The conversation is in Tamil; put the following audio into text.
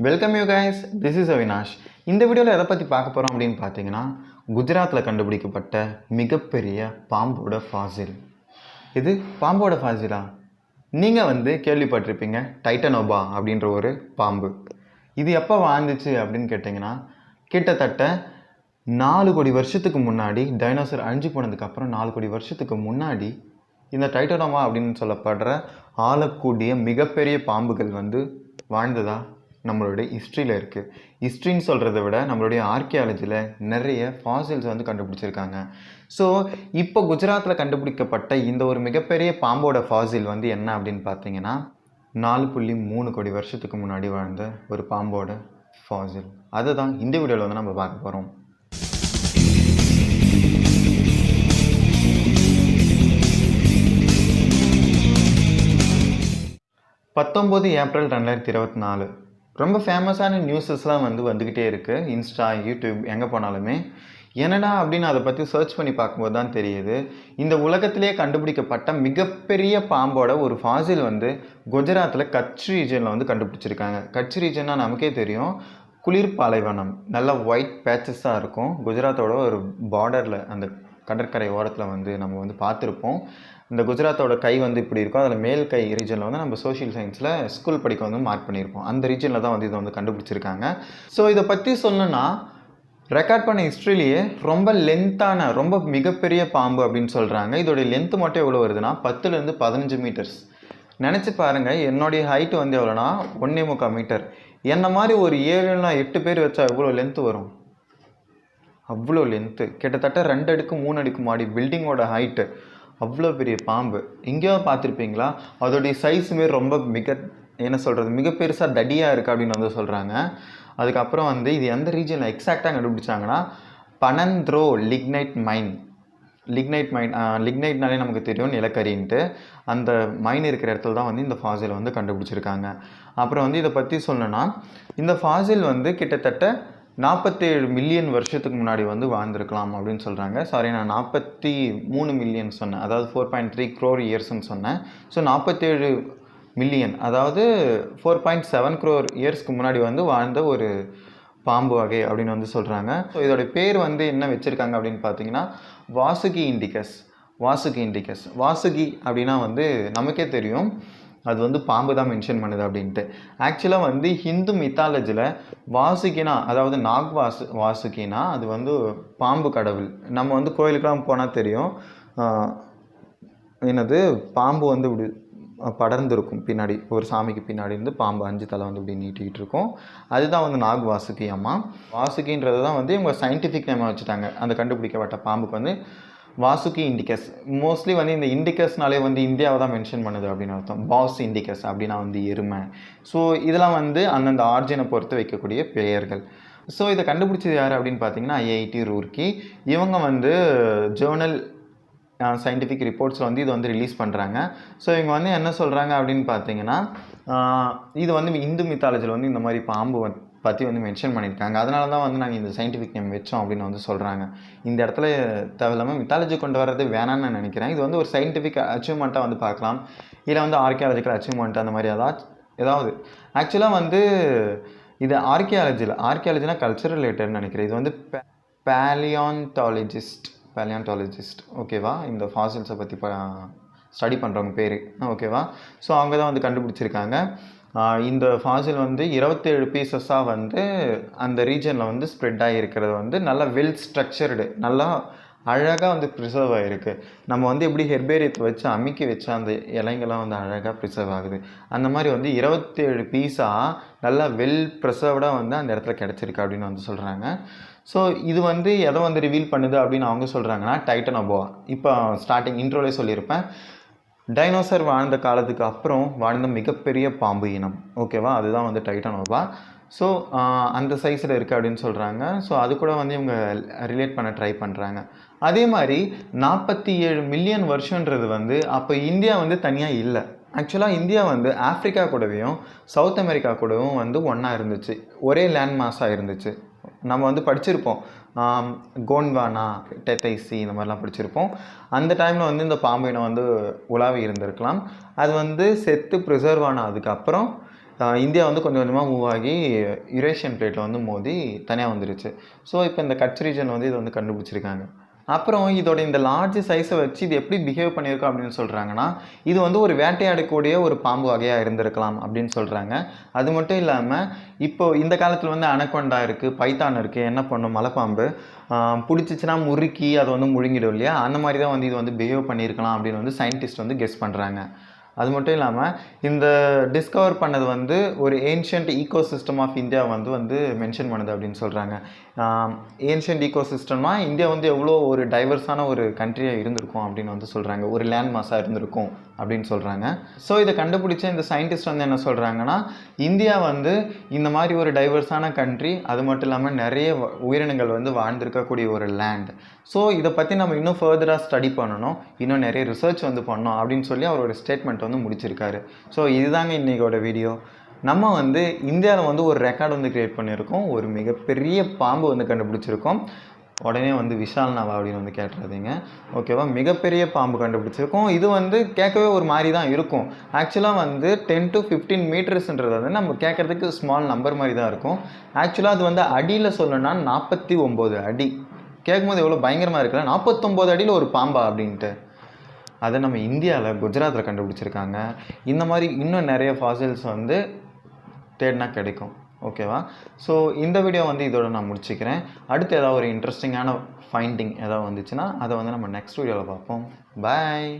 Welcome you guys, this is Avinash. இந்த வீடியோவில் எதை பற்றி பார்க்க போகிறோம் அப்படின்னு பார்த்தீங்கன்னா, குஜராத்தில் கண்டுபிடிக்கப்பட்ட மிகப்பெரிய பாம்போட ஃபாசில். இது பாம்போட ஃபாசிலா? நீங்கள் கேள்விப்பட்டிருப்பீங்க டைட்டனோபா அப்படின்ற ஒரு பாம்பு. இது எப்போ வாழ்ந்துச்சு அப்படின்னு கேட்டிங்கன்னா, கிட்டத்தட்ட 4 கோடி வருஷத்துக்கு முன்னாடி, டைனோசர் அழிஞ்சு போனதுக்கப்புறம் 4 கோடி வருஷத்துக்கு முன்னாடி இந்த டைட்டனோபா அப்படின்னு சொல்லப்படுற ஆளக்கூடிய மிகப்பெரிய பாம்புகள் வாழ்ந்ததா நம்மளுடைய ஹிஸ்ட்ரியில் இருக்குது. ஹிஸ்ட்ரின்னு சொல்கிறத விட நம்மளுடைய ஆர்கியாலஜியில் நிறைய ஃபாசில்ஸ் கண்டுபிடிச்சிருக்காங்க. ஸோ இப்போ குஜராத்தில் கண்டுபிடிக்கப்பட்ட இந்த ஒரு மிகப்பெரிய பாம்போட ஃபாசில் என்ன அப்படின்னு பார்த்தீங்கன்னா, 4.3 கோடி வருஷத்துக்கு முன்னாடி வாழ்ந்த ஒரு பாம்போட ஃபாசில். அதை தான் இந்த வீடியோவில் நம்ம பார்க்க போகிறோம். ஏப்ரல் 2024 ரொம்ப ஃபேமஸான நியூஸஸ்லாம் வந்துக்கிட்டே இருக்குது. இன்ஸ்டா, யூடியூப் எங்கே போனாலுமே என்னடா அப்படின்னு அதை பற்றி சர்ச் பண்ணி பார்க்கும்போது தான் தெரியுது, இந்த உலகத்திலே கண்டுபிடிக்கப்பட்ட மிகப்பெரிய பாம்போட ஒரு ஃபாசில் குஜராத்தில் கட்ச் ரீஜனில் கண்டுபிடிச்சிருக்காங்க. கட்ச் ரீஜன்னா நமக்கே தெரியும், குளிர் பாலைவனம், நல்லா ஒயிட் பேச்சஸாக இருக்கும். குஜராத்தோட ஒரு பார்டரில், அந்த கடற்கரை ஓரத்தில் நம்ம பார்த்துருப்போம். இந்த குஜராத்தோட கை இப்படி இருக்கும். அதில் மேல் கை ரீஜனில் நம்ம சோஷியல் சயின்ஸில் ஸ்கூல் படிக்க மார்க் பண்ணியிருப்போம். அந்த ரீஜனில் தான் இதை கண்டுபிடிச்சிருக்காங்க. ஸோ இதை பற்றி சொல்லணுன்னா, ரெக்கார்ட் பண்ண ஹிஸ்ட்ரியிலேயே ரொம்ப லென்த்தான, ரொம்ப மிகப்பெரிய பாம்பு அப்படின்னு சொல்கிறாங்க. இதோடைய லென்த்து மட்டும் எவ்வளோ வருதுன்னா 10 to 15 மீட்டர்ஸ். நினச்சி பாருங்கள், என்னுடைய ஹைட்டு எவ்வளோனா 1.25 மீட்டர். என்ன மாதிரி ஒரு 7 இல்லைனா 8 பேர் வச்சா எவ்வளோ லென்த்து வரும்? அவ்வளோ லென்த்து, கிட்டத்தட்ட 2 அடுக்கு 3 அடுக்கு மாடி பில்டிங்கோட ஹைட்டு. அவ்வளோ பெரிய பாம்பு எங்கேயோ பார்த்துருப்பீங்களா? அதோடைய சைஸுமே ரொம்ப மிக பெருசாக தடியாக இருக்குது அப்படின்னு சொல்கிறாங்க. அதுக்கப்புறம் இது எந்த ரீஜனில் எக்ஸாக்டாக கண்டுபிடிச்சாங்கன்னா, பனந்த்ரோ லிக்னைட் மைன். லிக்னைட்னாலே நமக்கு தெரியும் நிலக்கரின்ட்டு. அந்த மைன் இருக்கிற இடத்துல தான் இந்த ஃபாசில் கண்டுபிடிச்சிருக்காங்க. அப்புறம் இதை பற்றி சொல்லணும்னா, இந்த ஃபாசில் கிட்டத்தட்ட 47 மில்லியன் வருஷத்துக்கு முன்னாடி வாழ்ந்துருக்கலாம் அப்படின்னு சொல்கிறாங்க. சாரி, நான் 43 மில்லியன் சொன்னேன், அதாவது 4.3 crore இயர்ஸ்ன்னு சொன்னேன். ஸோ 47 மில்லியன், அதாவது 4.7 crore இயர்ஸ்க்கு முன்னாடி வாழ்ந்த ஒரு பாம்பு வகை அப்படின்னு சொல்கிறாங்க. ஸோ இதோடைய பேர் என்ன வச்சுருக்காங்க அப்படின்னு பார்த்தீங்கன்னா, வாசுகி இண்டிகஸ். வாசுகி அப்படின்னா நமக்கே தெரியும், அது பாம்பு தான் மென்ஷன் பண்ணுது அப்படின்ட்டு. ஆக்சுவலாக ஹிந்து மித்தாலஜியில் வாசுகினா, அதாவது வாசுகினா அது பாம்பு கடவுள். நம்ம கோயிலுக்கெல்லாம் போனால் தெரியும், என்னது பாம்பு இப்படி படர்ந்துருக்கும் பின்னாடி, ஒரு சாமிக்கு பின்னாடி பாம்பு 5 தலை இப்படி நீட்டிகிட்டு இருக்கும். அதுதான் வாசுகி அம்மா. வாசுகின்றது தான் இவங்க சயின்டிஃபிக் நேமாக வச்சுட்டாங்க. அந்த கண்டுபிடிக்கப்பட்ட பாம்புக்கு வாசுகி இண்டிகஸ். மோஸ்ட்லி இந்த இண்டிகஸ்னாலே இந்தியாவை தான் மென்ஷன் பண்ணுது அப்படின்னு அர்த்தம். பாஸ் இண்டிகஸ் அப்படின்னா எருமை. ஸோ இதெல்லாம் அந்தந்த ஆர்ஜினை பொறுத்து வைக்கக்கூடிய பெயர்கள். ஸோ இதை கண்டுபிடிச்சது யார் அப்படின்னு பார்த்தீங்கன்னா, IIT ரூர்க்கி. இவங்க ஜேர்னல் சயின்டிஃபிக் ரிப்போர்ட்ஸில் இது ரிலீஸ் பண்ணுறாங்க. ஸோ இவங்க என்ன சொல்கிறாங்க அப்படின்னு பார்த்தீங்கன்னா, இது இந்து மித்தாலஜியில் இந்த மாதிரி பாம்பு பற்றி மென்ஷன் பண்ணியிருக்காங்க. அதனால தான் நாங்கள் இந்த சயின்டிஃபிக் நேம் வச்சோம் அப்படின்னு சொல்கிறாங்க. இந்த இடத்துல தேவையில்லாமல் மித்தாலஜி கொண்டு வர்றது வேணான்னு நான் நினைக்கிறேன். இது ஒரு சயின்டிஃபிக் அச்சீவ்மெண்ட்டாக பார்க்கலாம், இல்லை ஆர்கியாலஜிக்கல் அச்சீவ்மெண்ட் அந்த மாதிரி ஏதாவது. ஆக்சுவலாக இது ஆர்கியாலஜினா கல்ச்சர் ரிலேட்டட்னு நினைக்கிறேன். இது பேலியான்டாலஜிஸ்ட் ஓகேவா, இந்த ஃபாசில்ஸை பற்றி ஸ்டடி பண்ணுறவங்க பேர் ஓகேவா. ஸோ அவங்க தான் கண்டுபிடிச்சிருக்காங்க. இந்த ஃபாசில் 27 பீசஸாக அந்த ரீஜனில் ஸ்ப்ரெட் ஆகியிருக்கிறது நல்லா வெல் ஸ்ட்ரக்சர்டு, நல்லா அழகாக ப்ரிசர்வ் ஆகிருக்கு. நம்ம எப்படி ஹெர்பேரியத்தை வச்சு அமுக்கி வச்சா அந்த இலைங்கள்லாம் அழகாக ப்ரிசர்வ் ஆகுது, அந்த மாதிரி 27 பீஸாக நல்லா வெல் ப்ரிசர்வ்டாக அந்த இடத்துல கிடச்சிருக்கு அப்படின்னு சொல்கிறாங்க. ஸோ இது எதை ரிவீல் பண்ணுது அப்படின்னு அவங்க சொல்கிறாங்கன்னா, டைட்டனோபா. இப்போ ஸ்டார்டிங் இன்ட்ரோலே சொல்லியிருப்பேன், டைனோசர் வாழ்ந்த காலத்துக்கு அப்புறம் வாழ்ந்த மிகப்பெரிய பாம்பு இனம் ஓகேவா, அதுதான் டைட்டனோபா. ஸோ அந்த சைஸில் இருக்குது அப்படின்னு சொல்கிறாங்க. ஸோ அது கூட இவங்க ரிலேட் பண்ண ட்ரை பண்ணுறாங்க. அதே மாதிரி 47 மில்லியன் வருஷன்றது அப்போ இந்தியா தனியாக இல்லை. ஆக்சுவலாக இந்தியா ஆஃப்ரிக்கா கூடவும் சவுத் அமெரிக்கா கூடவும் ஒன்றா இருந்துச்சு, ஒரே லேண்ட் மாஸாக இருந்துச்சு. நம்ம படிச்சிருப்போம், கோண்ட்வானா, டெத்தைசி இந்த மாதிரிலாம் படிச்சிருப்போம். அந்த டைமில் இந்த பாம்பு இனம் உலாவி இருந்திருக்கலாம். அது செத்து ப்ரிசர்வ் ஆனதுக்கப்புறம் இந்தியா வந்து கொஞ்சம் கொஞ்சமாக மூவ் ஆகி யுரேஷியன் பிளேட்டில் வந்து மோதி தனியாக வந்துருச்சு. ஸோ இப்போ இந்த கட்ச் ரீஜன் வந்து இதை வந்து கண்டுபிடிச்சிருக்காங்க. அப்புறம் இதோட இந்த லார்ஜ் சைஸை வச்சு இது எப்படி பிஹேவ் பண்ணியிருக்கோம் அப்படின்னு சொல்கிறாங்கன்னா, இது வந்து ஒரு வேட்டையாடக்கூடிய ஒரு பாம்பு வகையாக இருந்திருக்கலாம் அப்படின்னு சொல்கிறாங்க. அது மட்டும் இல்லாமல் இப்போ இந்த காலத்தில் வந்து அனகொண்டா இருக்குது, பைத்தான் இருக்குது, என்ன பண்ணும் மலைப்பாம்பு பிடிச்சிச்சின்னா முறுக்கி அதை வந்து முழுங்கிடும் இல்லையா, அந்த மாதிரி தான் வந்து இது வந்து பிஹேவ் பண்ணியிருக்கலாம் அப்படின்னு வந்து சயின்டிஸ்ட் வந்து கெஸ் பண்ணுறாங்க. அது மட்டும் இல்லாமல் இந்த டிஸ்கவர் பண்ணது வந்து ஒரு ஏன்ஷியன்ட் ஈகோசிஸ்டம் ஆஃப் இந்தியா வந்து மென்ஷன் பண்ணுது அப்படின்னு சொல்கிறாங்க. ஏன்ஷியன்ட் ஈகோசிஸ்டம்னா இந்தியா வந்து எவ்வளோ ஒரு டைவர்ஸான ஒரு கண்ட்ரியாக இருந்திருக்கும் அப்படின்னு வந்து சொல்கிறாங்க, ஒரு லேண்ட் மாஸாக இருந்திருக்கும் அப்படின்னு சொல்கிறாங்க. ஸோ இதை கண்டுபிடிச்ச இந்த சயின்டிஸ்ட் வந்து என்ன சொல்கிறாங்கன்னா, இந்தியா வந்து இந்த மாதிரி ஒரு டைவர்ஸான கண்ட்ரி, அது மட்டும் இல்லாமல் நிறைய உயிரினங்கள் வந்து வாழ்ந்திருக்கக்கூடிய ஒரு லேண்ட். ஸோ இதை பற்றி நம்ம இன்னும் ஃபர்தராக ஸ்டடி பண்ணணும், இன்னும் நிறைய ரிசர்ச் வந்து பண்ணோம் அப்படின்னு சொல்லி அவரோட ஸ்டேட்மெண்ட் வந்து முடிச்சிருக்காரு. ஸோ இதுதாங்க இன்றைக்கோட வீடியோ. நம்ம வந்து இந்தியாவில் வந்து ஒரு ரெக்கார்டு வந்து க்ரியேட் பண்ணியிருக்கோம், ஒரு மிகப்பெரிய பாம்பு வந்து கண்டுபிடிச்சிருக்கோம். உடனே வந்து விஷால் நாவா அப்படின்னு வந்து கேட்டுறாதீங்க, ஓகேவா? மிகப்பெரிய பாம்பு கண்டுபிடிச்சிருக்கோம். இது வந்து கேட்கவே ஒரு மாதிரி தான் இருக்கும். ஆக்சுவலாக வந்து 10 to 15 மீட்டர்ஸ்ன்றது வந்து நம்ம கேட்குறதுக்கு ஸ்மால் நம்பர் மாதிரி தான் இருக்கும். ஆக்சுவலாக அது வந்து அடியில் சொல்லணும்னா 49 அடி. கேட்கும்போது எவ்வளோ பயங்கரமாக இருக்குல்ல, 49 அடியில் ஒரு பாம்பா அப்படின்ட்டு. அதை நம்ம இந்தியாவில் குஜராத்தில் கண்டுபிடிச்சிருக்காங்க. இந்த மாதிரி இன்னும் நிறைய ஃபாசில்ஸ் வந்து தேடினா கிடைக்கும், ஓகேவா? ஸோ இந்த வீடியோ வந்து இதோட நான் முடிச்சுக்கிறேன். அடுத்து ஏதாவது ஒரு இன்ட்ரெஸ்டிங்கான ஃபைண்டிங் ஏதாவது வந்துச்சுன்னா அதை வந்து நம்ம நெக்ஸ்ட் வீடியோவில் பார்ப்போம். பாய்.